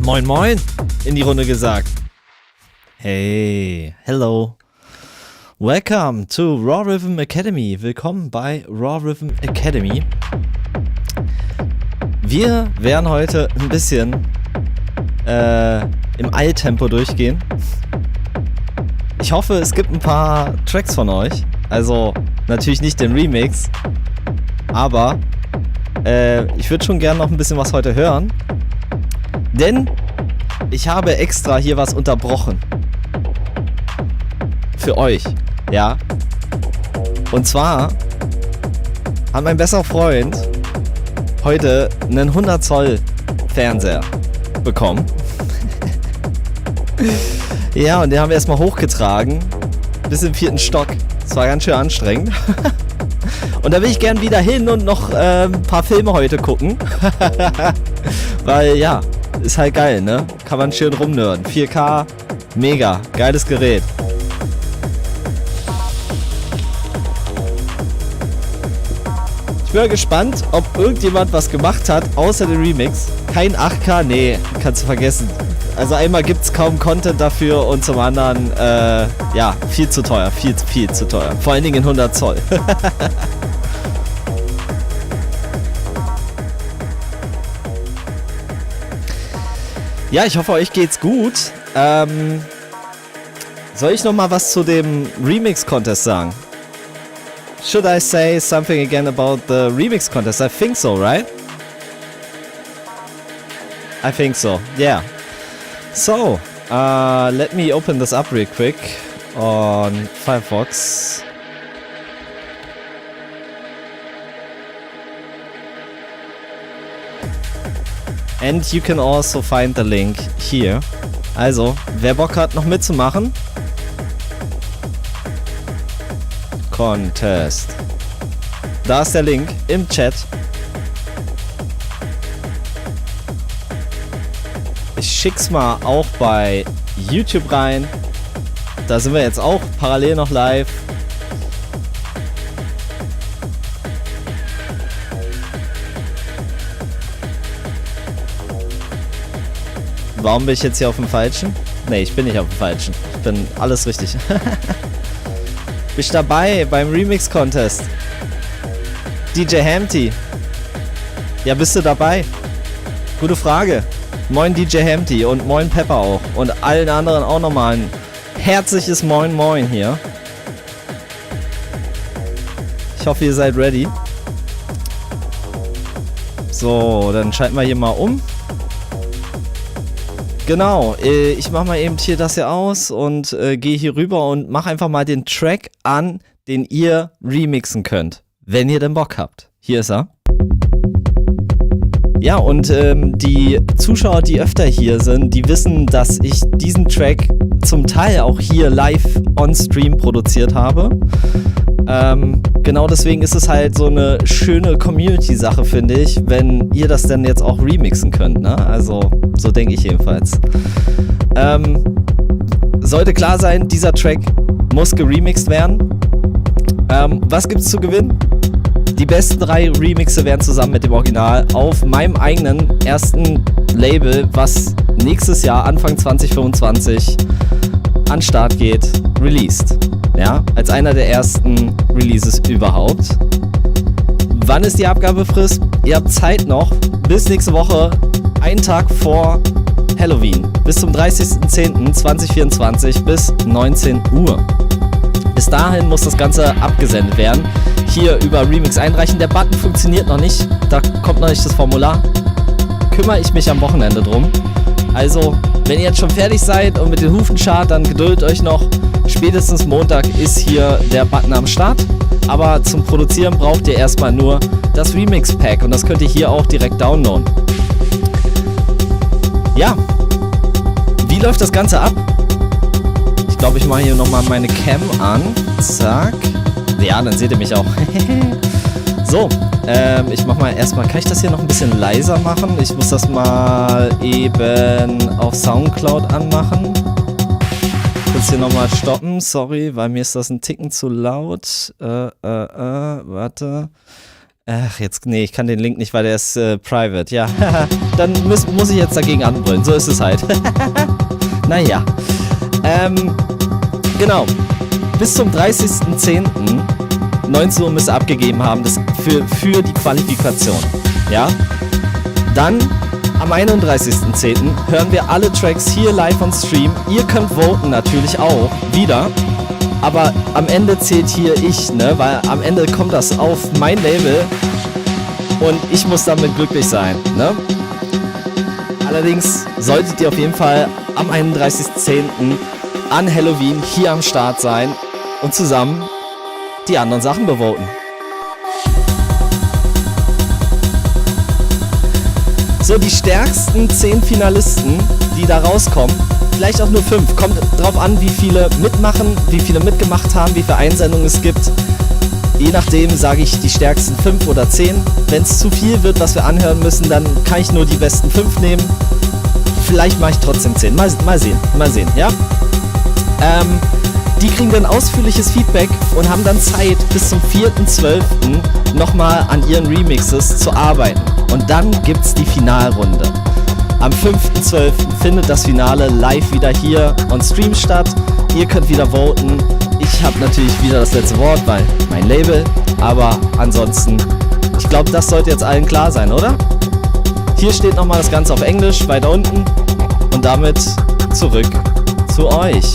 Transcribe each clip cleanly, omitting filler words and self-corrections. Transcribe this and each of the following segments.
Moin Moin in die Runde gesagt. Hey, hello. Welcome to Raw Rhythm Academy. Willkommen bei Raw Rhythm Academy. Wir werden heute ein bisschen im Eiltempo durchgehen. Ich hoffe, es gibt ein paar Tracks von euch. Also natürlich nicht den Remix, aber ich würde schon gerne noch ein bisschen was heute hören. Denn ich habe extra hier was unterbrochen. Für euch, ja. Und zwar hat mein bester Freund heute einen 100 Zoll Fernseher bekommen. Ja, und den haben wir erstmal hochgetragen. Bis im 4. Stock. Das war ganz schön anstrengend. Und da will ich gern wieder hin und noch ein paar Filme heute gucken. Weil ja, ist halt geil, ne? Kann man schön rumnörden. 4K, mega, geiles Gerät. Ich bin gespannt, ob irgendjemand was gemacht hat, außer dem Remix. Kein 8K, nee, kannst du vergessen. Also einmal gibt's kaum Content dafür und zum anderen, ja, viel zu teuer, viel zu teuer. Vor allen Dingen in 100 Zoll. Ja, ich hoffe, euch geht's gut. Soll ich noch mal was zu dem Remix-Contest sagen? Should I say something again about the Remix Contest? I think so, right? I think so, yeah. So, let me open this up real quick on Firefox. And you can also find the link here. Also, wer Bock hat, noch mitzumachen. Contest. Da ist der Link im Chat. Ich schick's mal auch bei YouTube rein. Da sind wir jetzt auch parallel noch live. Warum bin ich jetzt hier auf dem Falschen? Ne, ich bin nicht auf dem Falschen. Ich bin alles richtig. Bist dabei beim Remix Contest? DJ Hamty. Ja, bist du dabei? Gute Frage. Moin DJ Hamty und moin Pepper auch. Und allen anderen auch nochmal ein herzliches Moin Moin hier. Ich hoffe, ihr seid ready. So, dann schalten wir hier mal um. Genau, ich mache mal eben hier das hier aus und gehe hier rüber und mache einfach mal den Track an, den ihr remixen könnt, wenn ihr denn Bock habt. Hier ist er. Ja, und die Zuschauer, die öfter hier sind, die wissen, dass ich diesen Track zum Teil auch hier live on Stream produziert habe. Genau deswegen ist es halt so eine schöne Community-Sache, finde ich, wenn ihr das dann jetzt auch remixen könnt, ne? Also, so denke ich jedenfalls. Sollte klar sein, dieser Track muss geremixed werden. Was gibt's zu gewinnen? Die besten 3 Remixe werden zusammen mit dem Original auf meinem eigenen ersten Label, was nächstes Jahr, Anfang 2025, an Start geht, released. Ja, als einer der ersten Releases überhaupt. Wann ist die Abgabefrist? Ihr habt Zeit noch bis nächste Woche, einen Tag vor Halloween, bis zum 30.10.2024 bis 19 Uhr. Bis dahin muss das Ganze abgesendet werden. Hier über Remix einreichen. Der Button funktioniert noch nicht, da kommt noch nicht das Formular. Kümmere ich mich am Wochenende drum. Also, wenn ihr jetzt schon fertig seid und mit den Hufen scharrt, dann geduldet euch noch. Spätestens Montag ist hier der Button am Start. Aber zum Produzieren braucht ihr erstmal nur das Remix-Pack und das könnt ihr hier auch direkt downloaden. Ja, wie läuft das Ganze ab? Ich glaube, ich mache hier nochmal meine Cam an. Zack. Ja, dann seht ihr mich auch. So, ich mach mal erstmal, kann ich das hier noch ein bisschen leiser machen? Ich muss das mal eben auf Soundcloud anmachen. Kurz hier nochmal stoppen, sorry, weil mir ist das ein Ticken zu laut. Warte. Ach, jetzt, nee, ich kann den Link nicht, weil der ist private. Ja, dann muss ich jetzt dagegen anbrüllen. So ist es halt. Naja. Genau. Bis zum 30.10. 19 Uhr müsst ihr abgegeben haben, das für die Qualifikation. Ja? Dann am 31.10. hören wir alle Tracks hier live on Stream. Ihr könnt voten natürlich auch wieder. Aber am Ende zählt hier ich, ne? Weil am Ende kommt das auf mein Label und ich muss damit glücklich sein, ne? Allerdings solltet ihr auf jeden Fall am 31.10. an Halloween hier am Start sein und zusammen die anderen Sachen bevoten. So, die stärksten 10 Finalisten, die da rauskommen, vielleicht auch nur 5, kommt drauf an, wie viele mitmachen, wie viele mitgemacht haben, wie viele Einsendungen es gibt. Je nachdem sage ich die stärksten 5 oder 10. Wenn es zu viel wird, was wir anhören müssen, dann kann ich nur die besten 5 nehmen. Vielleicht mache ich trotzdem 10. Mal sehen, ja? Die kriegen dann ausführliches Feedback und haben dann Zeit, bis zum 4.12. nochmal an ihren Remixes zu arbeiten. Und dann gibt's die Finalrunde. Am 5.12. findet das Finale live wieder hier on Stream statt. Ihr könnt wieder voten. Ich habe natürlich wieder das letzte Wort, weil mein Label. Aber ansonsten, ich glaube, das sollte jetzt allen klar sein, oder? Hier steht nochmal das Ganze auf Englisch, weiter unten. Und damit zurück zu euch.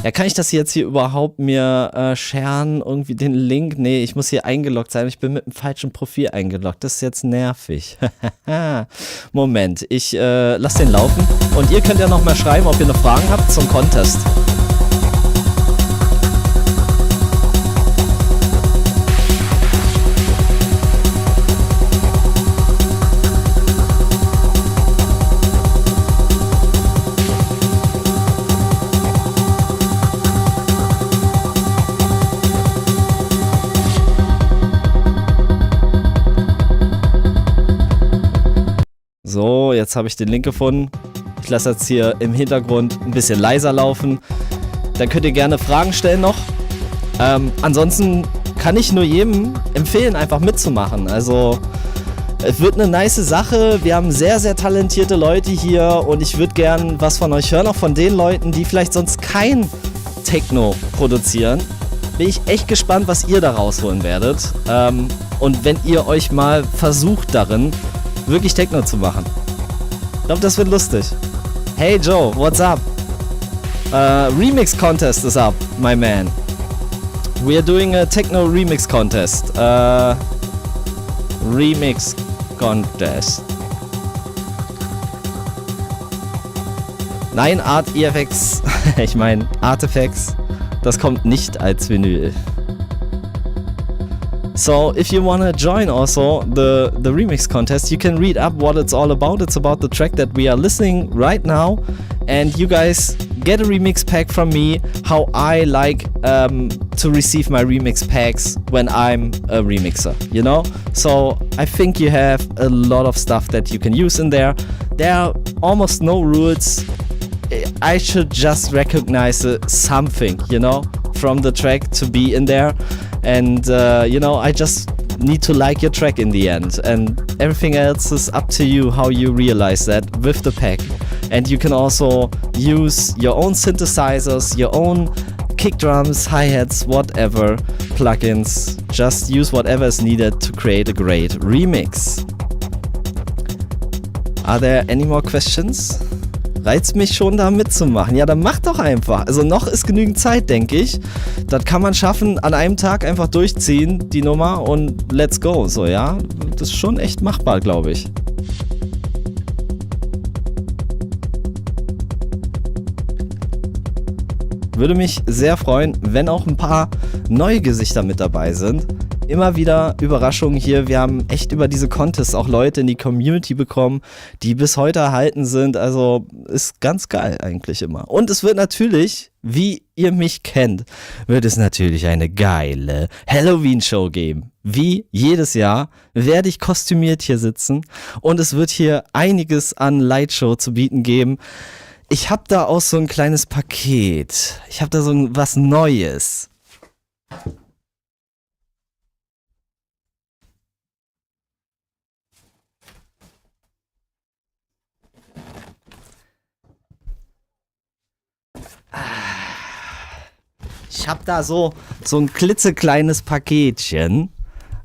Ja, kann ich das jetzt hier überhaupt mir sharen? Irgendwie den Link? Nee, ich muss hier eingeloggt sein. Ich bin mit dem falschen Profil eingeloggt. Das ist jetzt nervig. Moment, ich lasse den laufen. Und ihr könnt ja noch mal schreiben, ob ihr noch Fragen habt zum Contest. So, jetzt habe ich den Link gefunden. Ich lasse jetzt hier im Hintergrund ein bisschen leiser laufen. Dann könnt ihr gerne Fragen stellen noch. Ansonsten kann ich nur jedem empfehlen, einfach mitzumachen. Also, es wird eine nice Sache. Wir haben sehr, sehr talentierte Leute hier und ich würde gern was von euch hören, auch von den Leuten, die vielleicht sonst kein Techno produzieren. Bin ich echt gespannt, was ihr da rausholen werdet. Und wenn ihr euch mal versucht darin, wirklich Techno zu machen. Ich glaube, das wird lustig. Hey Joe, what's up? Remix contest is up, my man. We are doing a Techno remix contest. Remix contest. Nein, Art EFX. Ich meine Artifacts. Das kommt nicht als Vinyl. So, if you wanna join also the remix contest, you can read up what it's all about. It's about the track that we are listening right now, and you guys get a remix pack from me. How I like to receive my remix packs when I'm a remixer, you know. So I think you have a lot of stuff that you can use in there. There are almost no rules. I should just recognize something, you know, from the track to be in there. And, you know, I just need to like your track in the end. And everything else is up to you how you realize that with the pack. And you can also use your own synthesizers, your own kick drums, hi-hats, whatever, plugins. Just use whatever is needed to create a great remix. Are there any more questions? Reizt mich schon, da mitzumachen. Ja, dann mach doch einfach. Also noch ist genügend Zeit, denke ich. Das kann man schaffen, an einem Tag einfach durchziehen, die Nummer, und let's go. So, ja, das ist schon echt machbar, glaube ich. Würde mich sehr freuen, wenn auch ein paar neue Gesichter mit dabei sind. Immer wieder Überraschungen hier. Wir haben echt über diese Contests auch Leute in die Community bekommen, die bis heute erhalten sind. Also ist ganz geil eigentlich immer. Und es wird natürlich, wie ihr mich kennt, wird es natürlich eine geile Halloween-Show geben. Wie jedes Jahr werde ich kostümiert hier sitzen und es wird hier einiges an Lightshow zu bieten geben. ich habe da auch so ein kleines Paket. Ich habe da so was Neues. Ich habe da so ein klitzekleines Paketchen.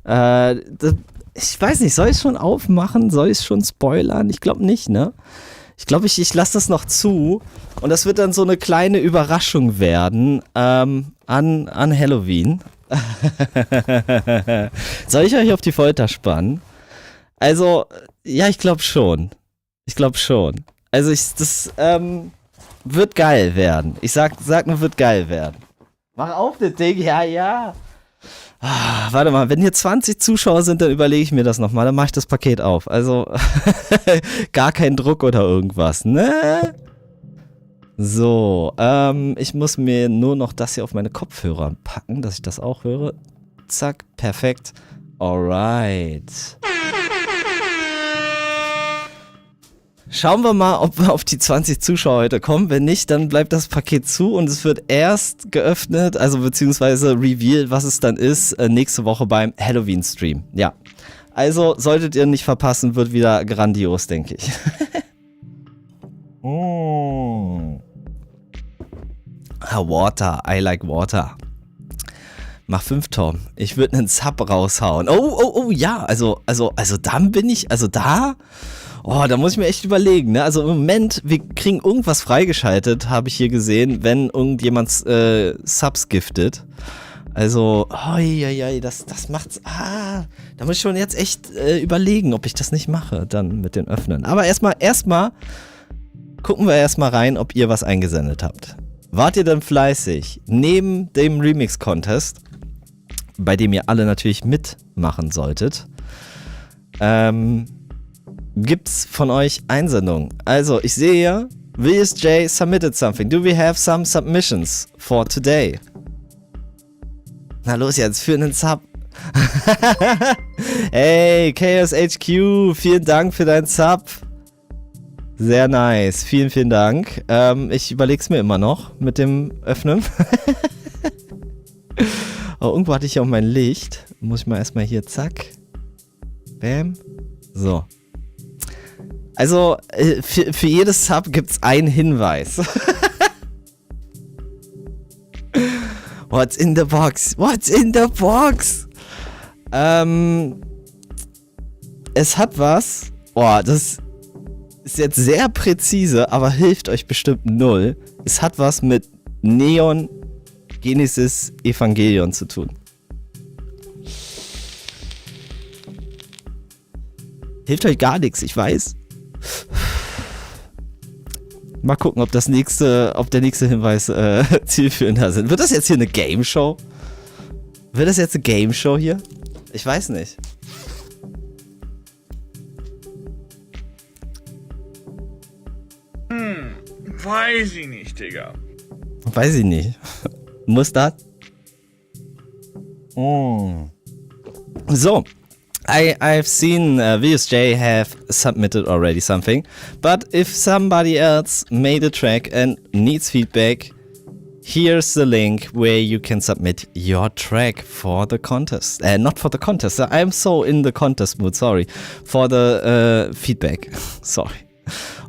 Ich weiß nicht, soll ich es schon aufmachen? Soll ich es schon spoilern? Ich glaube nicht, ne? Ich glaube, ich lasse das noch zu. Und das wird dann so eine kleine Überraschung werden an Halloween. Soll ich euch auf die Folter spannen? Also, ja, ich glaube schon. Also, das wird geil werden. Ich sag nur, wird geil werden. Mach auf das Ding, ja. Warte mal, wenn hier 20 Zuschauer sind, dann überlege ich mir das nochmal, dann mache ich das Paket auf. Also, gar kein Druck oder irgendwas, ne? So, ich muss mir nur noch das hier auf meine Kopfhörer packen, dass ich das auch höre. Zack, perfekt. Alright. Schauen wir mal, ob wir auf die 20 Zuschauer heute kommen. Wenn nicht, dann bleibt das Paket zu und es wird erst geöffnet, also beziehungsweise revealed, was es dann ist, nächste Woche beim Halloween-Stream. Ja, also solltet ihr nicht verpassen, wird wieder grandios, denke ich. Water, I like water. Mach 5, Tom. Ich würde einen Sub raushauen. Oh, ja, also dann bin ich, da muss ich mir echt überlegen, ne? Also im Moment, wir kriegen irgendwas freigeschaltet, habe ich hier gesehen, wenn irgendjemand Subs giftet. Also, das macht's, da muss ich schon jetzt echt überlegen, ob ich das nicht mache, dann mit den Öffnen. Aber erstmal gucken wir erstmal rein, ob ihr was eingesendet habt. Wart ihr denn fleißig? Neben dem Remix-Contest, bei dem ihr alle natürlich mitmachen solltet, gibt's von euch Einsendungen. Also, ich sehe hier, VSJ submitted something. Do we have some submissions for today? Na los jetzt, für einen Sub. Hey, KSHQ, vielen Dank für deinen Sub. Sehr nice, vielen Dank. Ich überleg's mir immer noch mit dem Öffnen. Oh, irgendwo hatte ich ja auch mein Licht. Muss ich mal erstmal hier, zack. Bam. So. Also, für jedes Sub gibt's einen Hinweis. What's in the box? Es hat was. Oh, das ist jetzt sehr präzise, aber hilft euch bestimmt null. Es hat was mit Neon Genesis Evangelion zu tun. Hilft euch gar nichts, ich weiß. Mal gucken, ob der nächste Hinweis zielführender sind. Wird das jetzt hier eine Game Show? Wird das jetzt eine Game Show hier? Ich weiß nicht. Weiß ich nicht, Digga. Weiß ich nicht. Muss das? So. I've seen VSJ have submitted already something, but if somebody else made a track and needs feedback, here's the link where you can submit your track for the contest. Not for the contest, I'm so in the contest mood, sorry. For the feedback, sorry.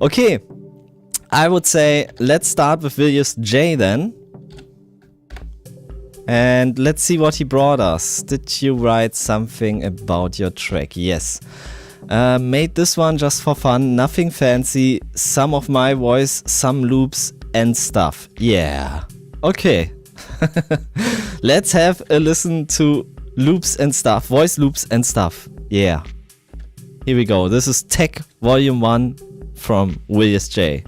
Okay, I would say let's start with VSJ then. And let's see what he brought us. Did you write something about your track? Yes. Made this one just for fun, nothing fancy, some of my voice, some loops and stuff. Yeah. Okay. Let's have a listen to loops and stuff, voice loops and stuff. Yeah. Here we go. This is Tech Volume 1 from Willius J.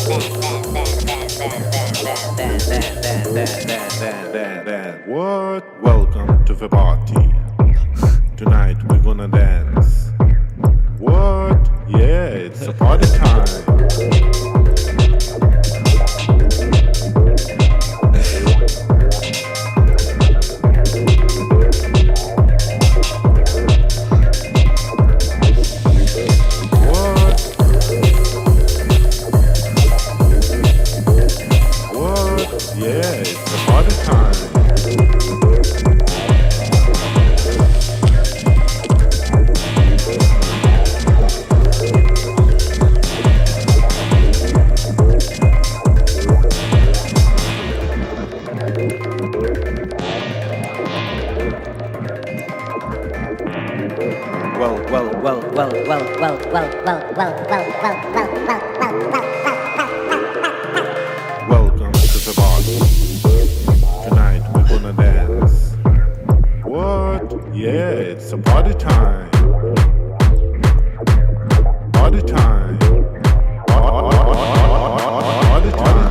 What? Welcome to the party. Tonight we're gonna dance. What? Yeah, it's a party time. Welcome to the party. Tonight we're gonna dance. What? Yeah, it's a party time. Party time. Party time.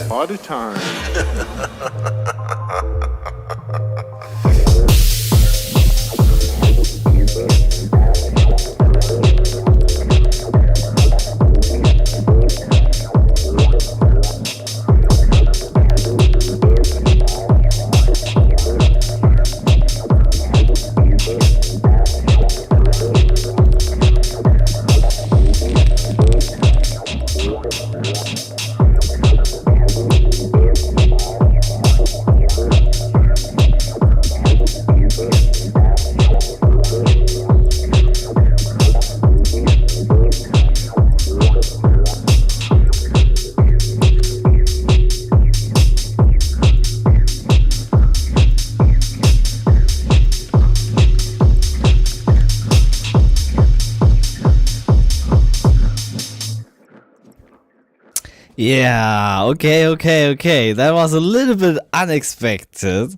Party time. Yeah, okay. That was a little bit unexpected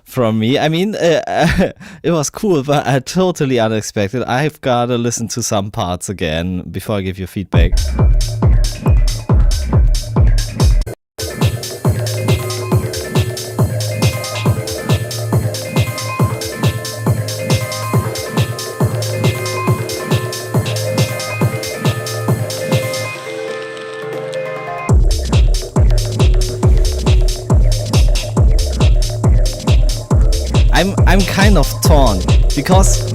from me. I mean, it was cool, but totally unexpected. I've got to listen to some parts again before I give you feedback. I'm kind of torn because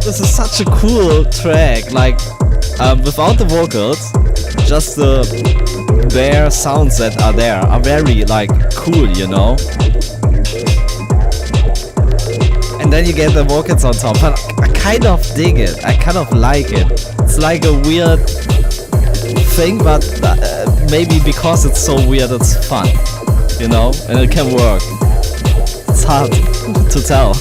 this is such a cool track, like without the vocals, just the bare sounds that are there are very like cool, you know? And then you get the vocals on top, and I kind of dig it, I kind of like it. It's like a weird thing, but maybe because it's so weird it's fun, you know? And it can work. It's hard to tell.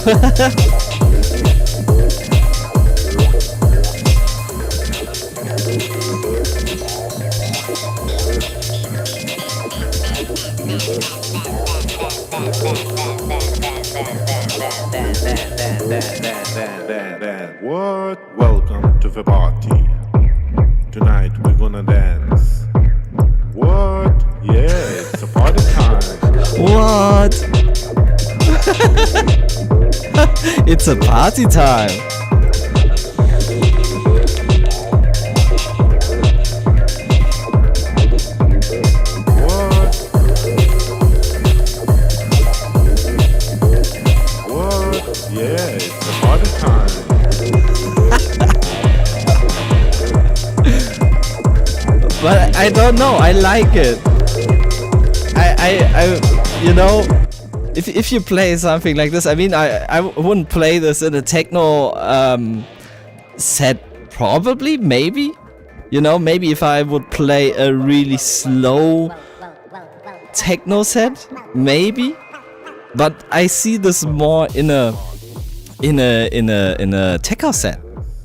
What? Welcome to the party. Tonight we're gonna dance. What? Yeah, it's a party time. What? It's a party time. What? I don't know. I like it. You know, if you play something like this, I mean, I wouldn't play this in a techno set, probably, maybe. You know, maybe if I would play a really slow techno set, maybe. But I see this more in a tech house set,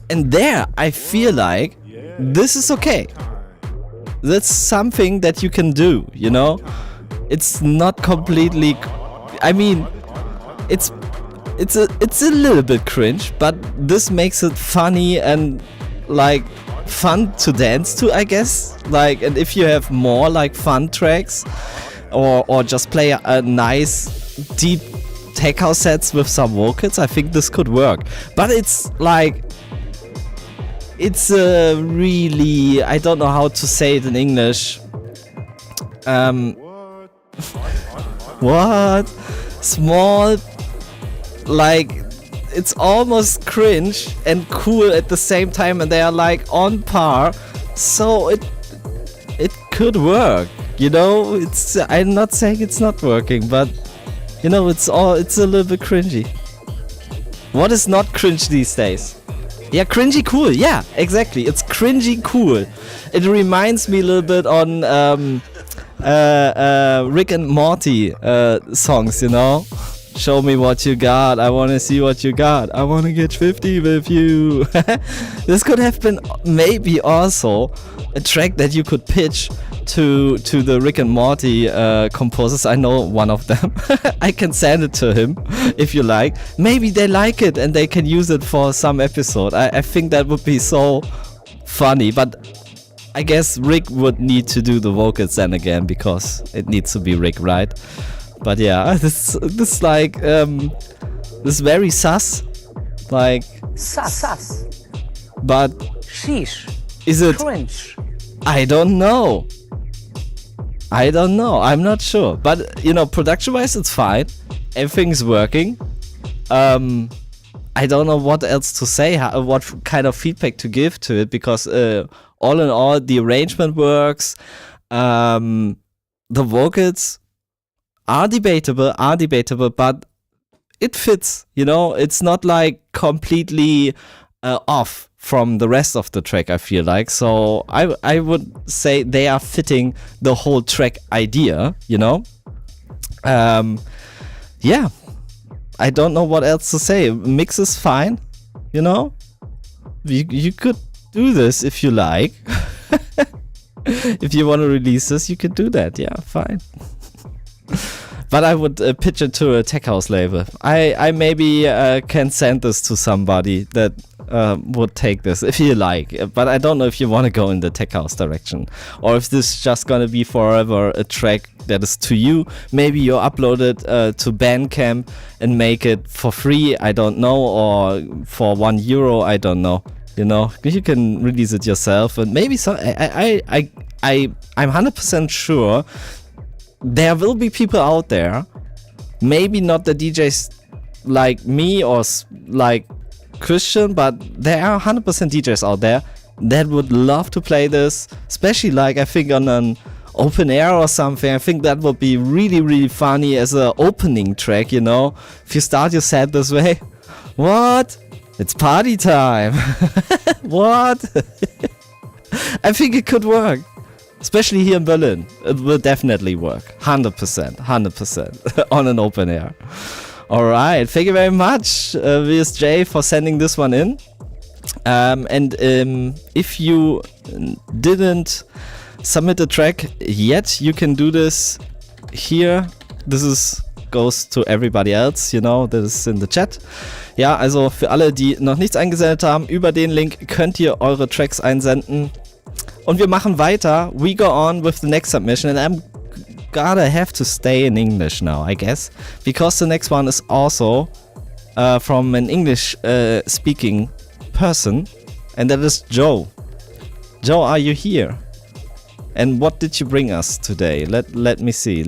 and there I feel like this is okay. That's something that you can do, you know. It's not completely. I mean, it's a little bit cringe, but this makes it funny and like fun to dance to, I guess. Like, and if you have more like fun tracks, or just play a nice deep tech house sets with some vocals, I think this could work. But it's like, it's a really, I don't know how to say it in English. What? Small, like, it's almost cringe and cool at the same time, and they are like on par. So it could work, you know. It's, I'm not saying it's not working, but you know, it's a little bit cringy. What is not cringe these days? Yeah, cringy cool. Yeah, exactly. It's cringy cool. It reminds me a little bit on Rick and Morty songs, you know. Show me what you got. I want to see what you got. I want to get 50 with you. This could have been maybe also a track that you could pitch to the Rick and Morty composers. I know one of them. I can send it to him if you like. Maybe they like it and they can use it for some episode. I think that would be so funny. But I guess Rick would need to do the vocals then again, because it needs to be Rick, right? But yeah, this like this very sus, like Sus. But Sheesh. is it? Cringe. I don't know. I'm not sure. But you know, production-wise, it's fine. Everything's working. I don't know what else to say. What kind of feedback to give to it? Because all in all, the arrangement works. The vocals are debatable, but it fits, you know. It's not like completely off from the rest of the track, I feel like. So I would say they are fitting the whole track idea, you know. Yeah, I don't know what else to say. Mix is fine, you know. You could do this if you like. If you want to release this, you could do that. Yeah, fine. But I would pitch it to a tech house label. I maybe can send this to somebody that would take this if you like. But I don't know if you want to go in the tech house direction, or if this is just gonna be forever a track that is to you. Maybe you upload it to Bandcamp and make it for free. I don't know, or for €1. I don't know. You know, you can release it yourself, and maybe so. I'm 100% sure there will be people out there, maybe not the DJs like me or like Christian, but there are 100% DJs out there that would love to play this, especially like I think on an open air or something. I think that would be really, really funny as an opening track, you know, if you start your set this way. What? It's party time. What? I think it could work. Especially here in Berlin. It will definitely work. 100% on an open air. Alright, thank you very much, VSJ, for sending this one in. And if you didn't submit a track yet, you can do this here. This goes to everybody else, you know, that is in the chat. Ja, also für alle, die noch nichts eingesendet haben, über den Link könnt ihr eure Tracks einsenden. Und wir machen weiter. We go on with the next submission, and I'm gotta have to stay in English now, I guess, because the next one is also from an English speaking person, and that is Joe. Joe, are you here? And what did you bring us today? Let me see.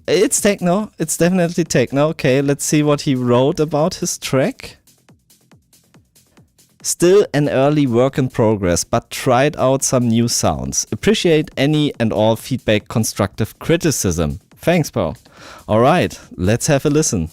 It's techno. It's definitely techno. Okay, let's see what he wrote about his track. Still an early work in progress, but tried out some new sounds. Appreciate any and all feedback, constructive criticism. Thanks, Paul. Alright, let's have a listen.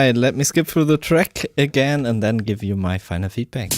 Alright, let me skip through the track again and then give you my final feedback.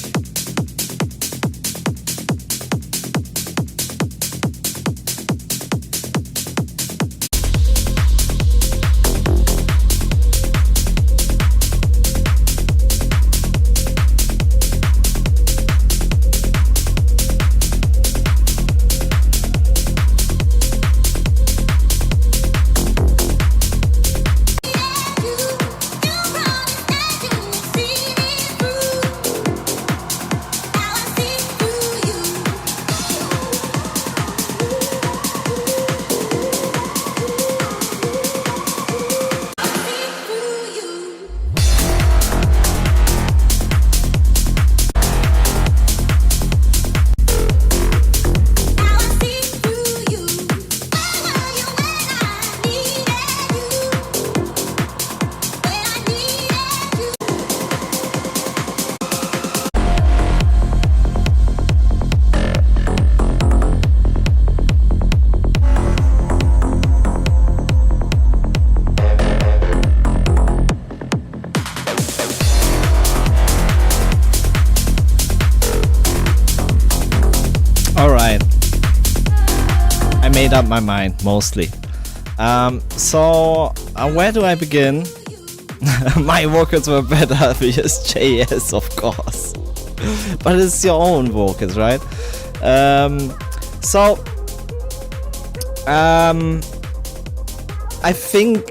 Alright. I made up my mind, mostly. So where do I begin? My vocals were better because JS, of course. But it's your own vocals, right? I think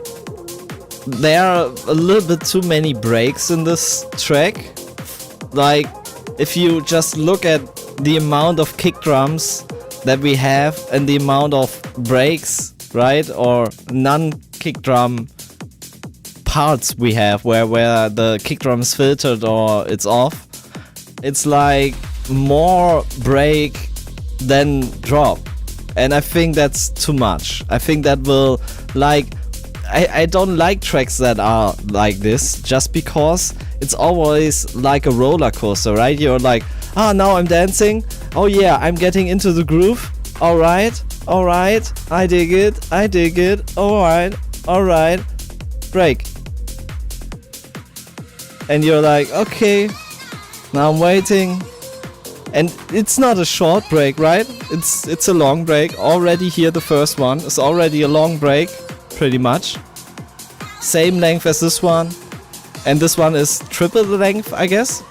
there are a little bit too many breaks in this track. Like, if you just look at the amount of kick drums that we have and the amount of breaks, right, or non-kick drum parts we have where the kick drum is filtered or it's off, it's like more break than drop, and I think that's too much. I think that will, like, I don't like tracks that are like this, just because it's always like a roller coaster, right? You're like, ah, now I'm dancing. Oh yeah, I'm getting into the groove. Alright, I dig it. Alright, break. And you're like, okay, now I'm waiting. And it's not a short break, right? It's a long break. Already here, the first one is already a long break, pretty much. Same length as this one. And this one is triple the length, I guess.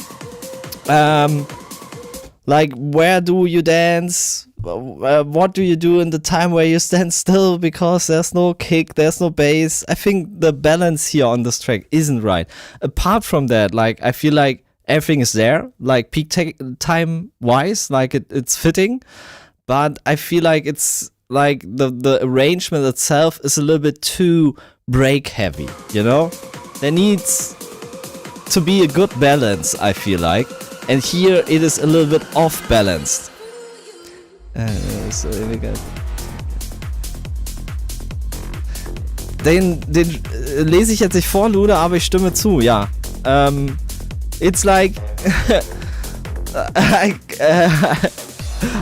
Like, where do you dance? What do you do in the time where you stand still? Because there's no kick, there's no bass. I think the balance here on this track isn't right. Apart from that, like, I feel like everything is there, like peak time wise, like it's fitting. But I feel like it's like the arrangement itself is a little bit too break heavy, you know? There needs to be a good balance, I feel like. And here it is a little bit off balanced. Den lese ich jetzt nicht vor, Lude, aber ich stimme zu, ja. It's like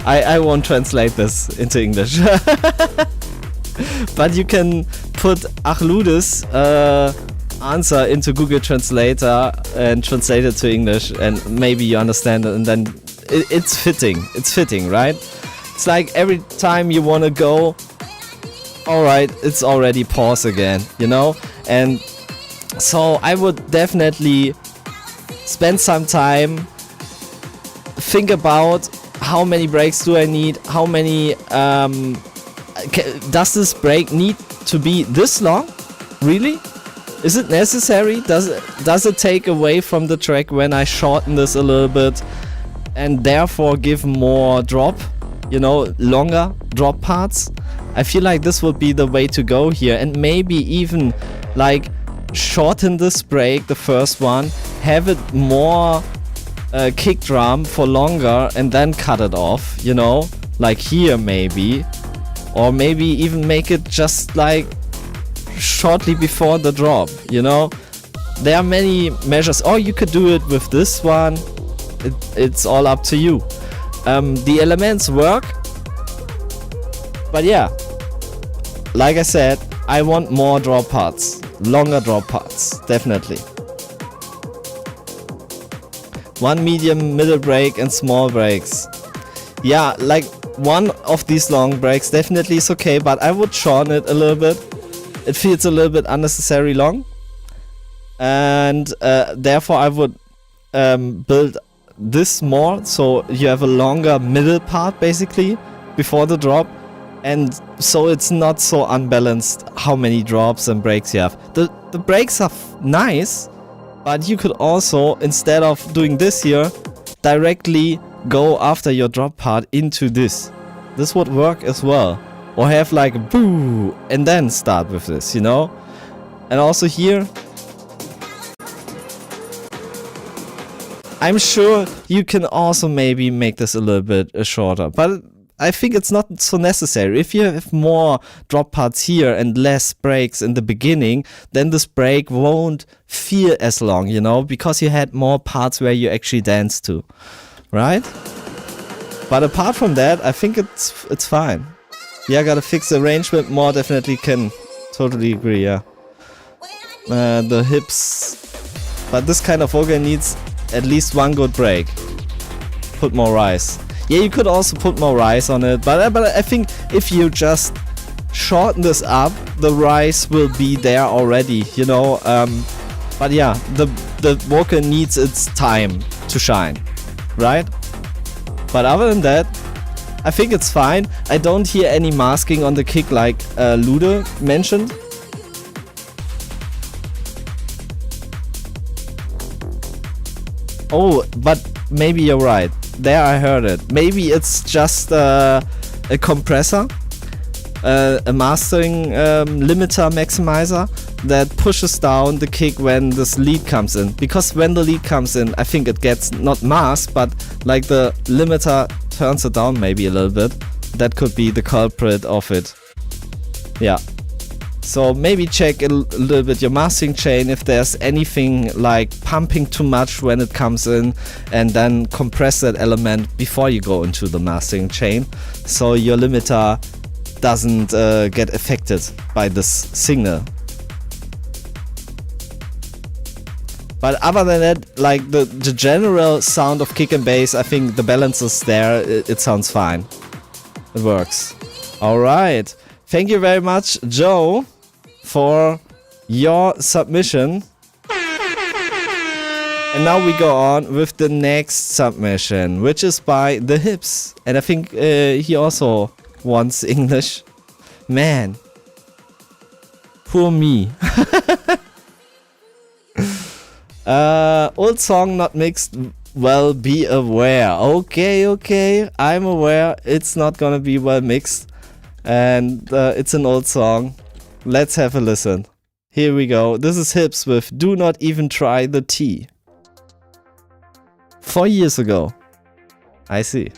I won't translate this into English. But you can put Achludes answer into Google Translator and translate it to English, and maybe you understand it, and then it's fitting, right? It's like every time you want to go, alright, it's already pause again, you know? And so I would definitely spend some time, think about how many breaks do I need, how many does this break need to be this long? Really? Is it necessary? Does it take away from the track when I shorten this a little bit and therefore give more drop, you know, longer drop parts? I feel like this would be the way to go here, and maybe even like shorten this break, the first one, have it more kick drum for longer and then cut it off, you know, like here maybe, or maybe even make it just like shortly before the drop, you know. There are many measures, or you could do it with this one. It's all up to you. The elements work, but yeah, like I said, I want more drop parts, longer drop parts, definitely. One medium, middle break, and small breaks. Yeah, like one of these long breaks definitely is okay, but I would shorten it a little bit. It feels a little bit unnecessarily long. And therefore I would build this more, so you have a longer middle part basically before the drop. And so it's not so unbalanced how many drops and breaks you have. The breaks are nice, but you could also, instead of doing this here, directly go after your drop part into this. This would work as well. Or have like a boo and then start with this, you know? And also here, I'm sure you can also maybe make this a little bit shorter, but I think it's not so necessary. If you have more drop parts here and less breaks in the beginning, then this break won't feel as long, you know, because you had more parts where you actually dance to, right? But apart from that, I think it's fine. Yeah, gotta fix the arrangement more, definitely can totally agree, yeah. The hips, but this kind of vocal needs at least one good break. Put more rise. Yeah, you could also put more rise on it, but I think if you just shorten this up, the rise will be there already, you know. But yeah, the vocal needs its time to shine, right? But other than that, I think it's fine. I don't hear any masking on the kick like Lude mentioned. Oh, but maybe you're right. There I heard it. Maybe it's just a compressor, a mastering limiter maximizer that pushes down the kick when this lead comes in. Because when the lead comes in, I think it gets not masked, but like the limiter turns it down maybe a little bit. That could be the culprit of it. Yeah. So maybe check a little bit your mastering chain if there's anything like pumping too much when it comes in, and then compress that element before you go into the mastering chain, so your limiter doesn't get affected by this signal. But other than that, like the general sound of kick and bass, I think the balance is there. It sounds fine. It works. Alright. Thank you very much, Joe, for your submission. And now we go on with the next submission, which is by The Hips. And I think he also wants English. Man. Poor me. Old song not mixed. Well, be aware. Okay. I'm aware it's not gonna be well mixed. And it's an old song. Let's have a listen. Here we go. This is Hips with Do Not Even Try the T. 4 years ago. I see.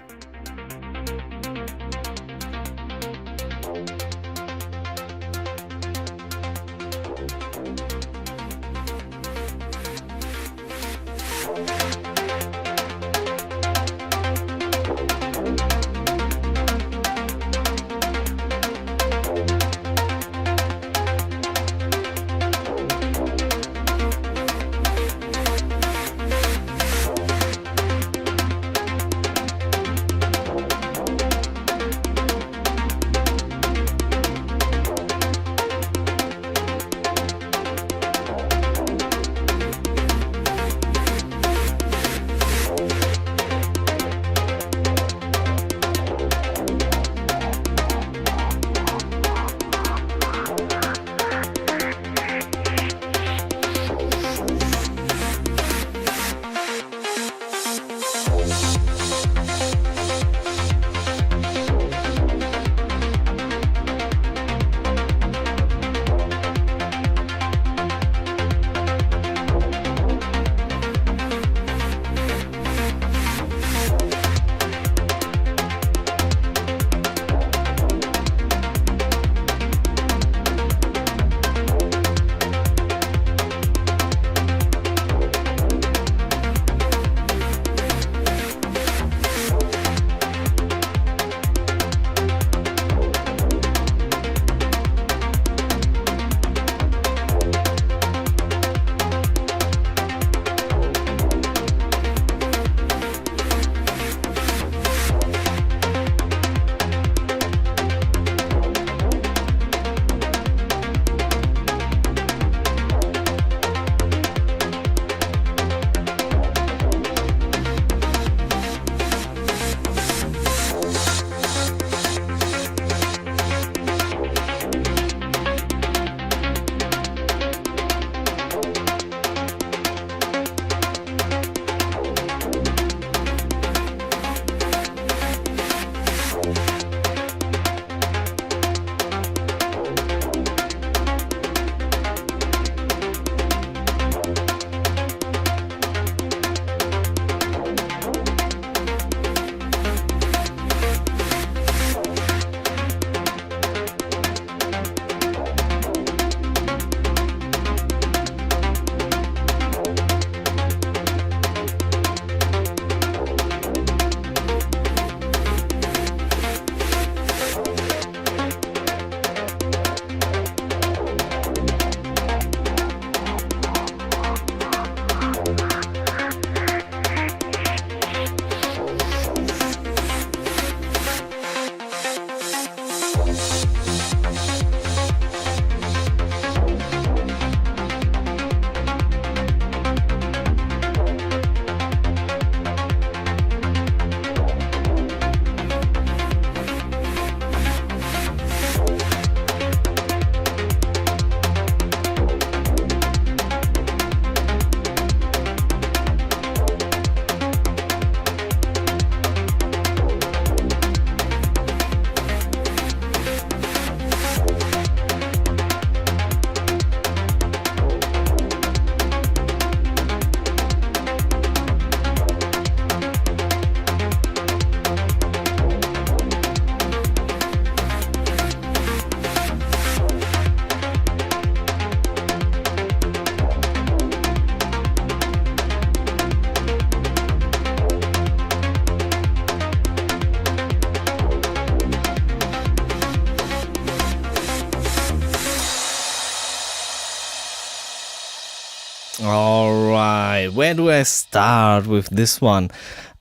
Alright, where do I start with this one?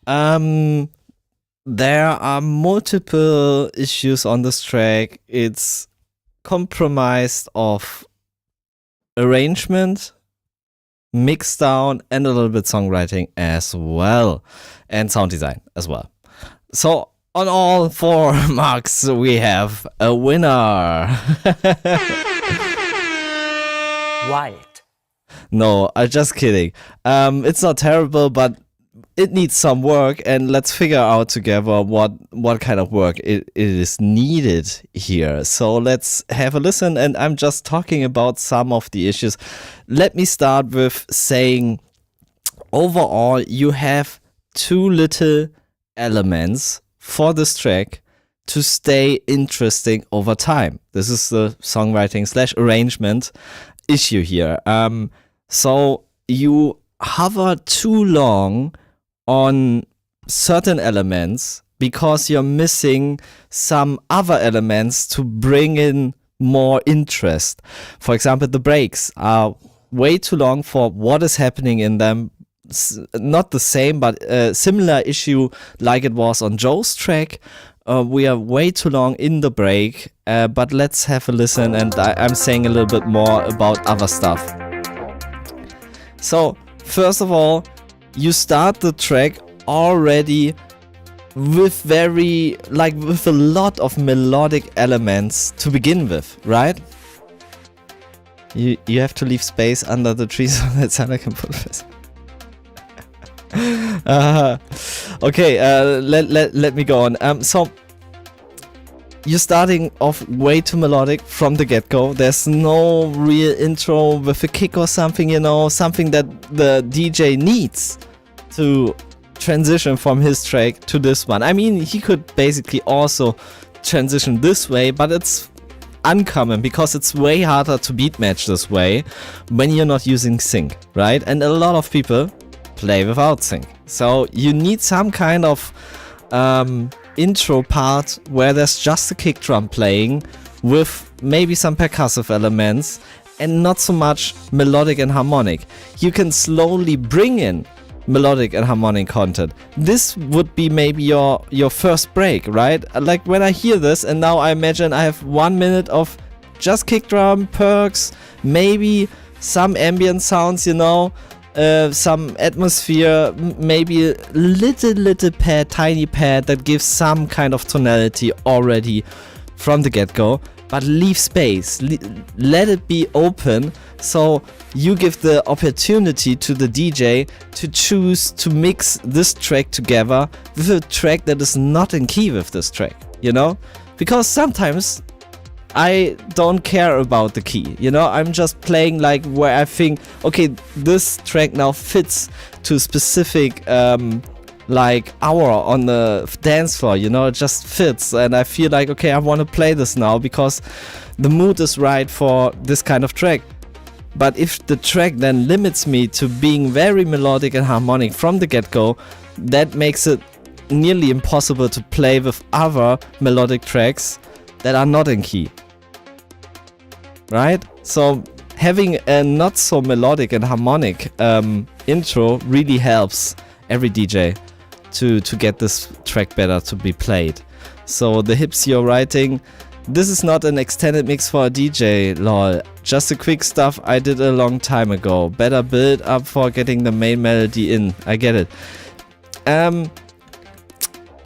There are multiple issues on this track. It's compromised of arrangement, mix down, and a little bit songwriting as well, and sound design as well. So on all 4 marks, we have a winner. Wild. No, I'm just kidding. It's not terrible, but it needs some work, and let's figure out together what kind of work it is needed here. So let's have a listen, and I'm just talking about some of the issues. Let me start with saying, overall, you have too little elements for this track to stay interesting over time. This is the songwriting / arrangement issue here. So you hover too long on certain elements because you're missing some other elements to bring in more interest. For example, the breaks are way too long for what is happening in them. Not the same, but a similar issue like it was on Joe's track. We are way too long in the break, but let's have a listen, and I'm saying a little bit more about other stuff. So, first of all, you start the track already with with a lot of melodic elements to begin with, right? You have to leave space under the trees so that Sana can put this. Okay, let me go on. So you're starting off way too melodic from the get-go. There's no real intro with a kick or something, something that the DJ needs to transition from his track to this one. I mean, he could basically also transition this way, but it's uncommon because it's way harder to beat match this way when you're not using sync, right? And a lot of people play without sync. So you need some kind of intro part where there's just a kick drum playing with maybe some percussive elements and not so much melodic and harmonic. You can slowly bring in melodic and harmonic content. This would be maybe your first break, right? Like when I hear this and now I imagine I have 1 minute of just kick drum, perks, maybe some ambient sounds, some atmosphere, maybe a little pad, tiny pad that gives some kind of tonality already from the get-go, but leave space, let it be open, so you give the opportunity to the DJ to choose to mix this track together with a track that is not in key with this track, because sometimes I don't care about the key, I'm just playing like where I think, okay, this track now fits to a specific hour on the dance floor, it just fits, and I feel like, okay, I want to play this now because the mood is right for this kind of track. But if the track then limits me to being very melodic and harmonic from the get-go, that makes it nearly impossible to play with other melodic tracks that are not in key, right? So having a not so melodic and harmonic intro really helps every DJ to get this track better to be played. So the hips you're writing, this is not an extended mix for a DJ, lol. Just a quick stuff I did a long time ago. Better build up for getting the main melody in. I get it.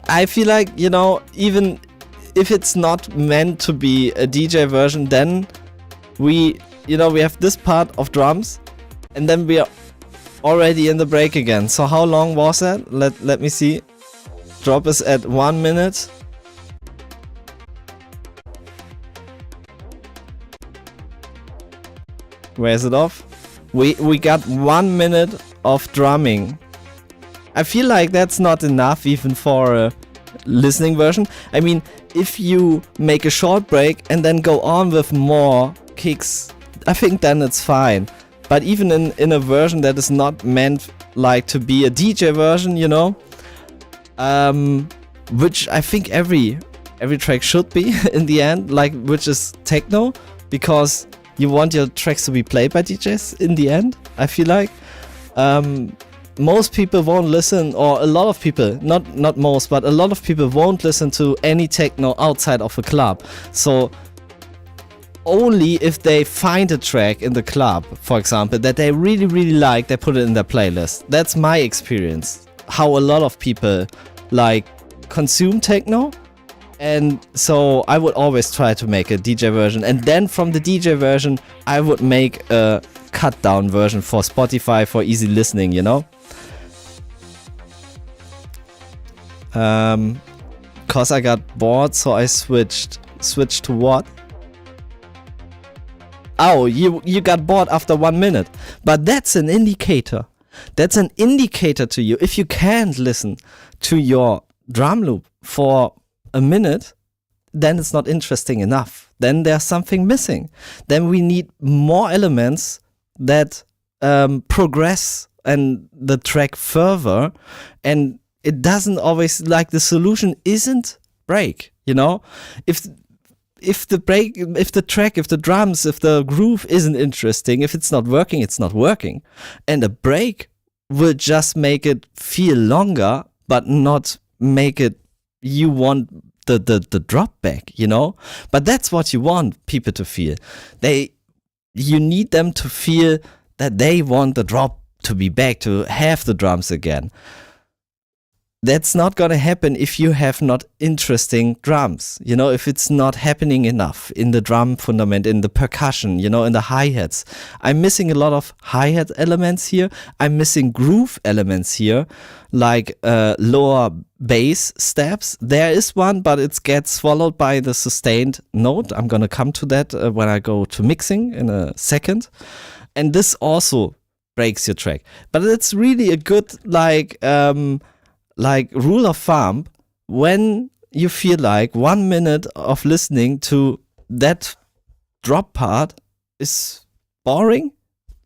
I feel like, even if it's not meant to be a DJ version, then we have this part of drums, and then we are already in the break again. So how long was that? Let me see. Drop is at 1 minute. Where is it off? We got 1 minute of drumming. I feel like that's not enough even for a listening version. I mean, if you make a short break and then go on with more kicks, I think then it's fine. But even in a version that is not meant like to be a DJ version, which I think every track should be in the end, like, which is techno, because you want your tracks to be played by DJs in the end, I feel like. Most people won't listen, or a lot of people, not most, but a lot of people won't listen to any techno outside of a club. So only if they find a track in the club, for example, that they really, really like, they put it in their playlist. That's my experience. How a lot of people like consume techno. And so I would always try to make a DJ version. And then from the DJ version, I would make a cut down version for Spotify for easy listening, you know? Cause I got bored, so I switched to what? Oh, you got bored after 1 minute. But that's an indicator. That's an indicator to you. If you can't listen to your drum loop for a minute, then it's not interesting enough. Then there's something missing. Then we need more elements that progress and the track further. And it doesn't always, like, the solution isn't break, you know? If the track, if the drums, if the groove isn't interesting, if it's not working, it's not working. And a break will just make it feel longer, but not make it, you want the drop back, you know? But that's what you want people to feel. You need them to feel that they want the drop to be back, to have the drums again. That's not gonna happen if you have not interesting drums, you know, if it's not happening enough in the drum fundament, in the percussion, you know, in the hi-hats. I'm missing a lot of hi-hat elements here. I'm missing groove elements here, like lower bass steps. There is one, but it gets swallowed by the sustained note. I'm gonna come to that when I go to mixing in a second. And this also breaks your track. But it's really a good, like rule of thumb, when you feel like 1 minute of listening to that drop part is boring,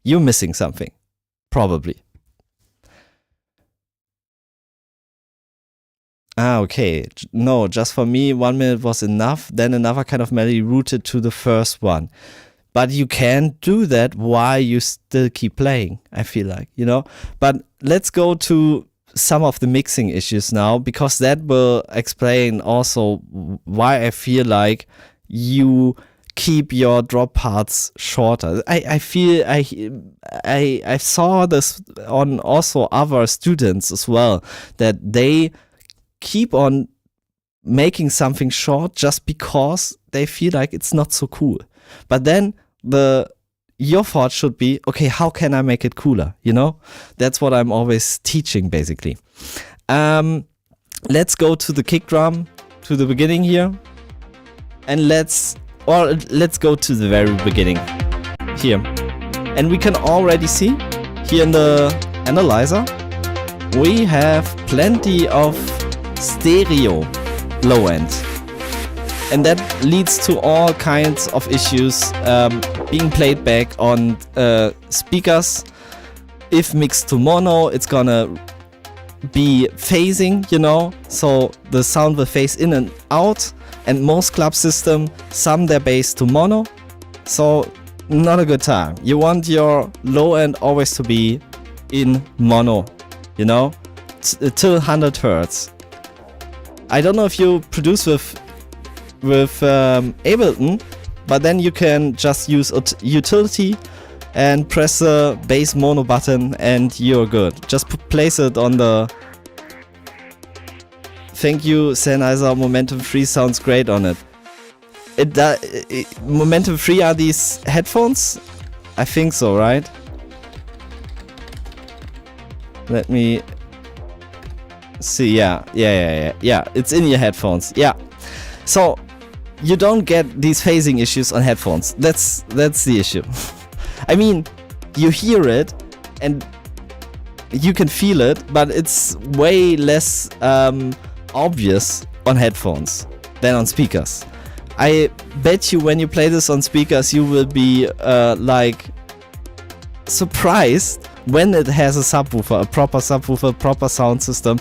you're missing something. Probably. Okay. No, just for me, 1 minute was enough. Then another kind of melody rooted to the first one. But you can't do that while you still keep playing, I feel like, you know? But let's go to some of the mixing issues now, because that will explain also why I feel like you keep your drop parts shorter. I feel I saw this on also other students as well, that they keep on making something short just because they feel like it's not so cool. But then your thought should be, okay, how can I make it cooler? You know, that's what I'm always teaching, basically. Let's go to the kick drum, to the beginning here, and let's go to the very beginning here. And we can already see here in the analyzer, we have plenty of stereo low end. And that leads to all kinds of issues being played back on speakers. If mixed to mono, it's gonna be phasing, you know, so the sound will phase in and out. And most club system sum their bass to mono, so not a good time. You want your low end always to be in mono, you know, till 100 Hertz. I don't know if you produce with Ableton, but then you can just use utility and press the bass mono button and you're good. Just place it on the... Thank you, Sennheiser. Momentum Free sounds great on it. Momentum Free are these headphones? I think so, right? Let me see. Yeah, it's in your headphones. Yeah. So you don't get these phasing issues on headphones. That's the issue. I mean, you hear it and you can feel it, but it's way less obvious on headphones than on speakers. I bet you when you play this on speakers, you will be like surprised when it has a subwoofer, a proper sound system,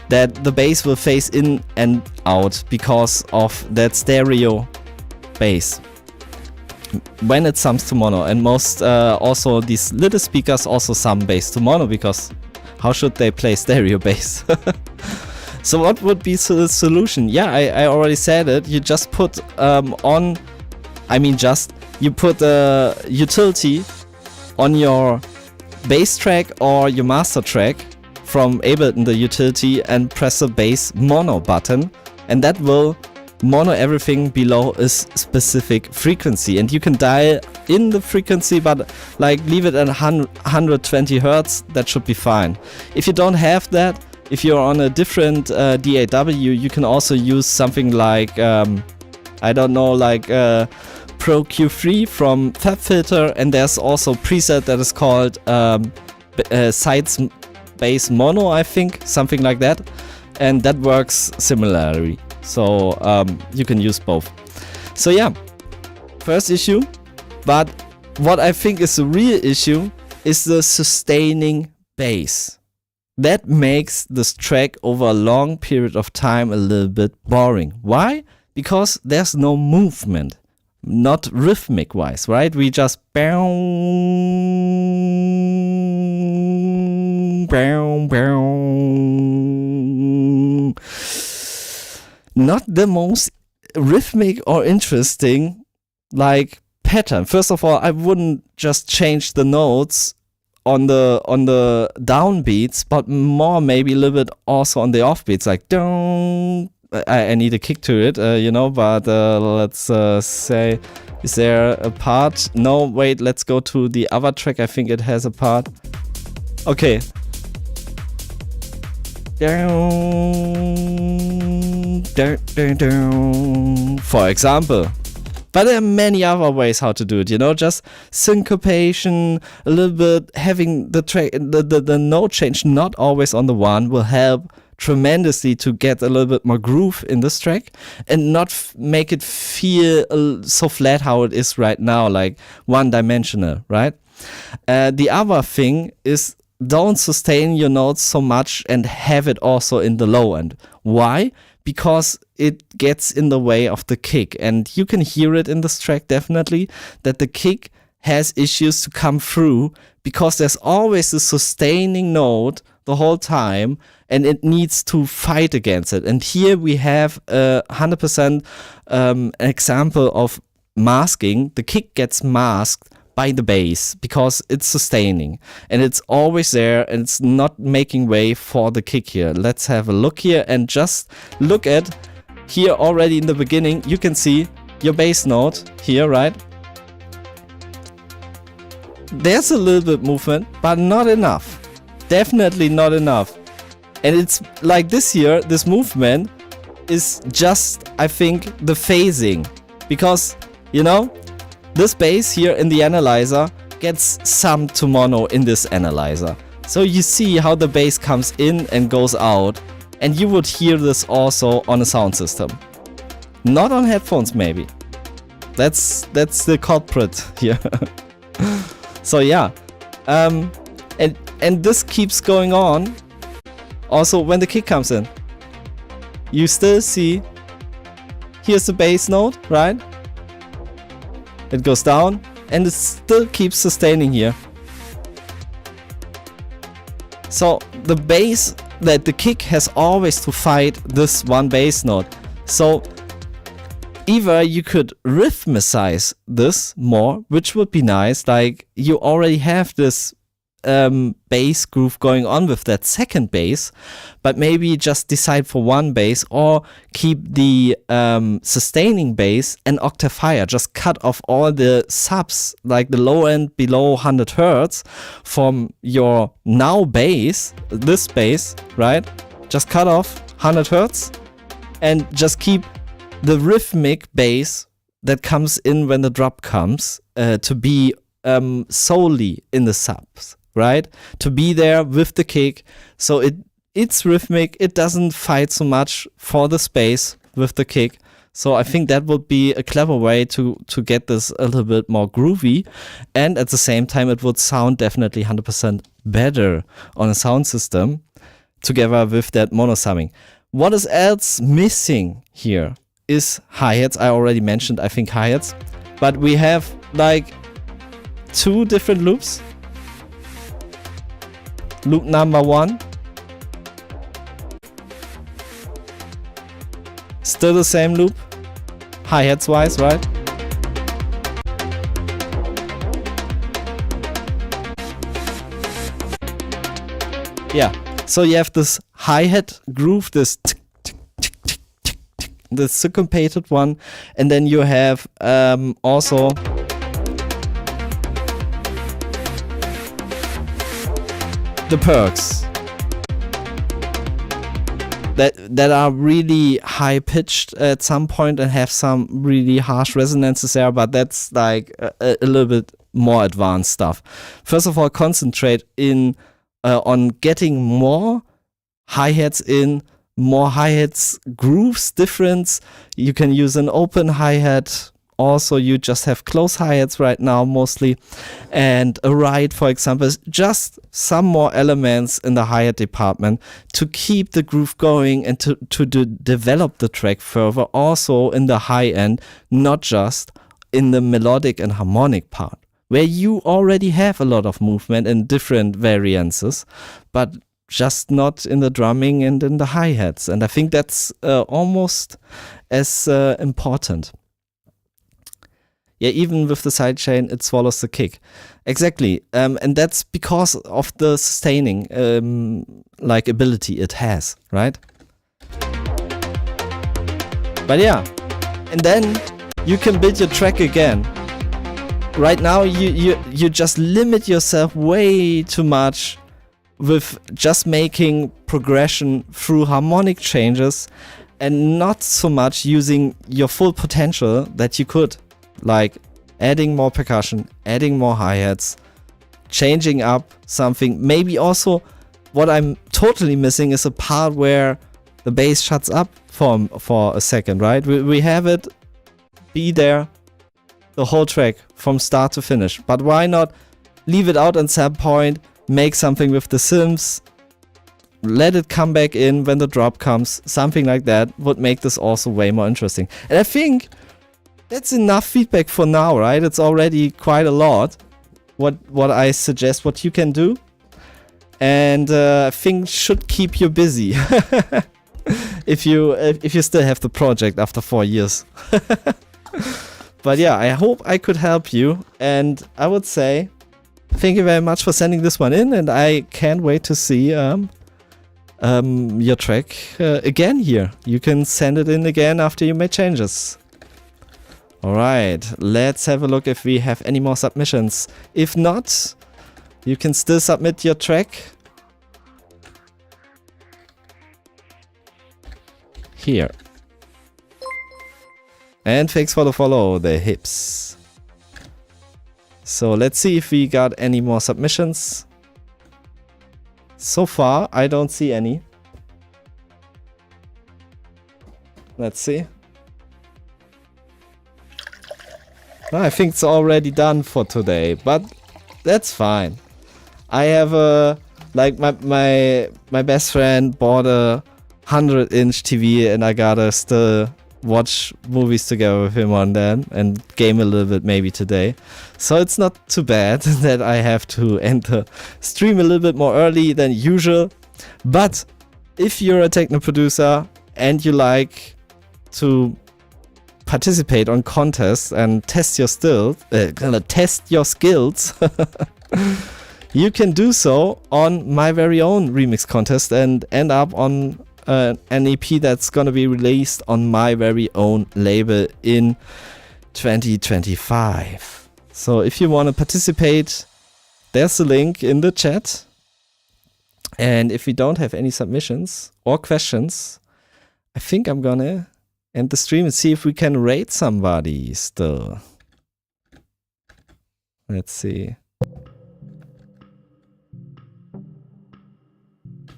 that the bass will phase in and out because of that stereo bass. when it sums to mono. And most also these little speakers also sum bass to mono, because how should they play stereo bass? So what would be the solution? Yeah, I already said it. You just put you put a utility on your bass track or your master track from Ableton, the utility, and press the bass mono button, and that will mono everything below a specific frequency. And you can dial in the frequency, but like leave it at 120 Hertz. That should be fine. If you don't have that, if you're on a different DAW, you can also use something like I don't know, like Pro Q3 from FabFilter, and there's also a preset that is called Sides Bass Mono, I think, something like that, and that works similarly. So you can use both. So yeah, first issue. But what I think is the real issue is the sustaining bass. That makes this track over a long period of time a little bit boring. Why? Because there's no movement, not rhythmic wise, right? We just bow, bow, bow. Not the most rhythmic or interesting like pattern. First of all, I wouldn't just change the notes on the downbeats, but more maybe a little bit also on the offbeats, like dong. I need a kick to it, but let's say, is there a part? No, wait, let's go to the other track. I think it has a part. Okay. Down, down, down, down, for example. But there are many other ways how to do it, just syncopation, a little bit having the track, the note change not always on the one will help tremendously to get a little bit more groove in this track and not make it feel so flat how it is right now, like one-dimensional, right? The other thing is, don't sustain your notes so much and have it also in the low end. Why? Because it gets in the way of the kick, and you can hear it in this track definitely that the kick has issues to come through, because there's always a sustaining note the whole time and it needs to fight against it. And here we have 100% an example of masking. The kick gets masked by the bass because it's sustaining and it's always there and it's not making way for the kick here. Let's have a look here and just look at here already in the beginning. You can see your bass note here, right? There's a little bit movement, but not enough. Definitely not enough. And it's like this here, this movement is just, I think, the phasing, because this bass here in the analyzer gets summed to mono in this analyzer. So you see how the bass comes in and goes out, and you would hear this also on a sound system. Not on headphones maybe. That's the culprit here. So yeah. And this keeps going on also when the kick comes in. You still see, here's the bass note, right? It goes down and it still keeps sustaining here. So the bass, that the kick has always to fight this one bass note. So either you could rhythmicize this more, which would be nice, like you already have this bass groove going on with that second bass, but maybe just decide for one bass, or keep the sustaining bass an octave higher. Just cut off all the subs, like the low end below 100 Hertz from your now bass, this bass, right? Just cut off 100 Hertz and just keep the rhythmic bass that comes in when the drop comes to be solely in the subs. Right? To be there with the kick, so it's rhythmic, it doesn't fight so much for the space with the kick. So I think that would be a clever way to get this a little bit more groovy, and at the same time it would sound definitely 100% better on a sound system together with that mono summing. What is else missing here is hi-hats. I already mentioned, I think, hi-hats, but we have like 2 different loops. Loop number 1. Still the same loop. Hi-hats wise, right? Yeah, so you have this hi-hat groove, this tick, tick, tick, tick, tick, tick, the syncopated one, and then you have also the perks that are really high pitched at some point and have some really harsh resonances there, but that's like a little bit more advanced stuff. First of all, concentrate on getting more hi-hats in, more hi-hats grooves difference. You can use an open hi-hat. Also, you just have close hi-hats right now mostly. And a ride, for example, is just some more elements in the hi-hat department to keep the groove going and to develop the track further, also in the high end, not just in the melodic and harmonic part, where you already have a lot of movement and different variances, but just not in the drumming and in the hi-hats. And I think that's almost as important. Yeah, even with the sidechain, it swallows the kick. Exactly. And that's because of the sustaining like ability it has, right? But yeah, and then you can build your track again. Right now, you just limit yourself way too much with just making progression through harmonic changes and not so much using your full potential that you could, like adding more percussion, adding more hi-hats, changing up something. Maybe also what I'm totally missing is a part where the bass shuts up for a second, right? We have it be there the whole track from start to finish, but why not leave it out at some point, make something with the synths, let it come back in when the drop comes. Something like that would make this also way more interesting. And I think that's enough feedback for now, right? It's already quite a lot what I suggest, what you can do, and I think should keep you busy if you still have the project after 4 years. But yeah, I hope I could help you, and I would say thank you very much for sending this one in, and I can't wait to see your track again here. You can send it in again after you made changes. Alright, let's have a look if we have any more submissions. If not, you can still submit your track here. And thanks for the follow, the hips. So let's see if we got any more submissions. So far, I don't see any. Let's see. I think it's already done for today, but that's fine. I have like my best friend bought a 100-inch TV, and I gotta still watch movies together with him on that and game a little bit maybe today. So it's not too bad that I have to enter stream a little bit more early than usual. But if you're a techno producer and you like to participate on contests and test your skills, you can do so on my very own remix contest and end up on an EP that's gonna be released on my very own label in 2025. So if you want to participate, there's a link in the chat. And if we don't have any submissions or questions, I think I'm gonna end the stream and see if we can rate somebody still. Let's see.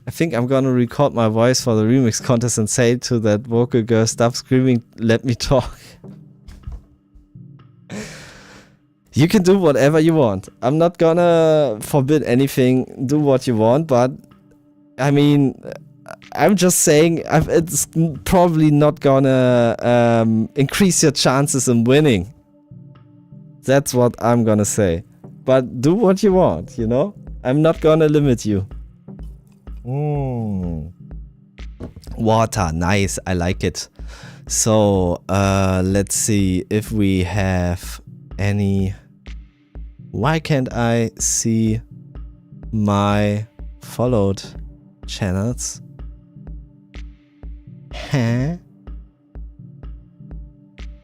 I think I'm gonna record my voice for the remix contest and say to that vocal girl, stop screaming, let me talk. You can do whatever you want. I'm not gonna forbid anything, do what you want, but I mean, I'm just saying it's probably not gonna increase your chances in winning. That's what I'm gonna say. But do what you want, you know? I'm not gonna limit you. Water, nice, I like it. So, let's see if we have any... Why can't I see my followed channels? Huh?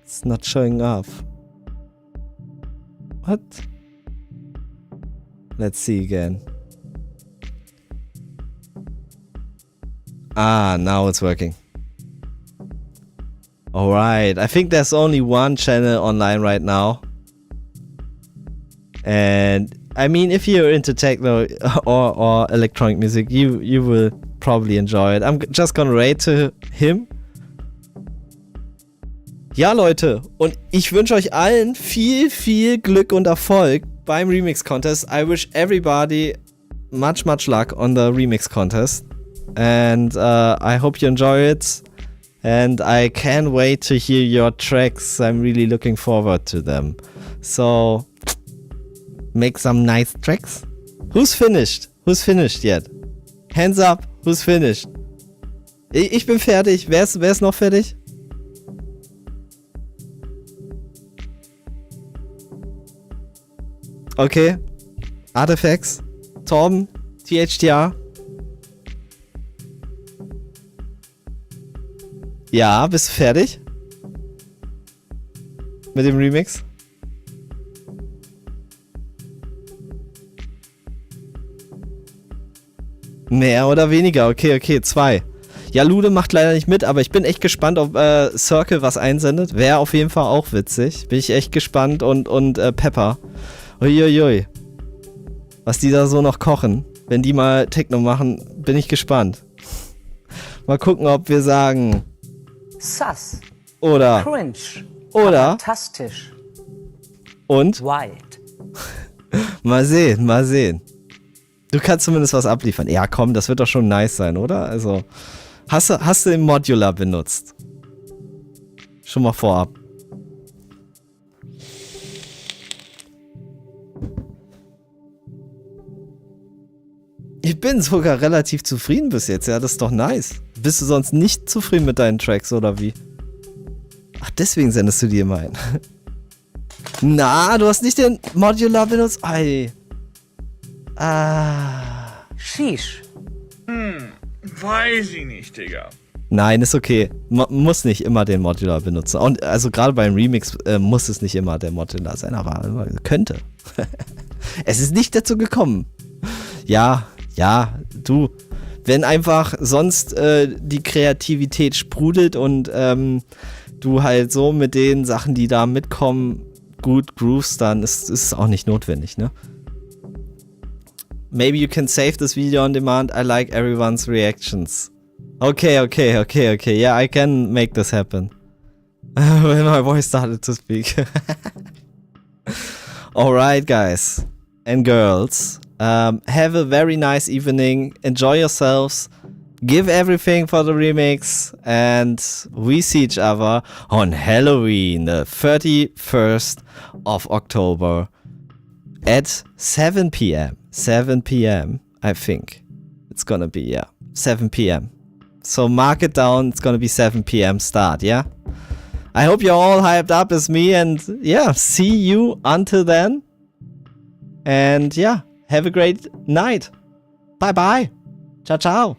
It's not showing up. What? Let's see again. Ah, now it's working. Alright, I think there's only one channel online right now. And I mean, if you're into techno or electronic music, you will probably enjoy it. I'm just gonna rate to him. Ja, Leute, und ich wünsche euch allen viel, viel Glück und Erfolg beim Remix Contest. I wish everybody much luck on the Remix Contest. And I hope you enjoy it. And I can't wait to hear your tracks. I'm really looking forward to them. So, make some nice tracks. Who's finished? Who's finished yet? Hands up, who's finished? Ich bin fertig. Wer ist noch fertig? Okay. Artifacts. Torben. THTR. Ja, bist du fertig? Mit dem Remix? Mehr oder weniger? Okay, 2. Ja, Lude macht leider nicht mit, aber ich bin echt gespannt, ob Circle was einsendet. Wäre auf jeden Fall auch witzig. Bin ich echt gespannt und Pepper. Uiuiui. Was die da so noch kochen. Wenn die mal Techno machen, bin ich gespannt. Mal gucken, ob wir sagen... Sus. Oder... Cringe. Oder... Fantastisch. Und... Wild. Mal sehen. Du kannst zumindest was abliefern. Ja, komm, das wird doch schon nice sein, oder? Also... Hast du den Modular benutzt? Schon mal vorab. Ich bin sogar relativ zufrieden bis jetzt, ja, das ist doch nice. Bist du sonst nicht zufrieden mit deinen Tracks, oder wie? Ach, deswegen sendest du die immer ein. Na, du hast nicht den Modular benutzt? Ei. Ah. Sheesh. Weiß ich nicht, Digga. Nein, ist okay. Muss nicht immer den Modular benutzen. Und also gerade beim Remix muss es nicht immer der Modular sein, aber könnte. Es ist nicht dazu gekommen. Ja, du, wenn einfach sonst die Kreativität sprudelt und du halt so mit den Sachen, die da mitkommen, gut groovst, dann ist es auch nicht notwendig, ne? Maybe you can save this video on demand. I like everyone's reactions. Okay. Yeah, I can make this happen. When my voice started to speak. Alright, guys and girls. Have a very nice evening. Enjoy yourselves. Give everything for the remix. And we see each other on Halloween, the 31st of October at 7 p.m. 7 p.m. I think. It's gonna be, yeah. 7 p.m. So mark it down. It's gonna be 7 p.m. start, yeah? I hope you're all hyped up as me. And yeah, see you until then. And yeah. Have a great night. Bye bye. Ciao, ciao.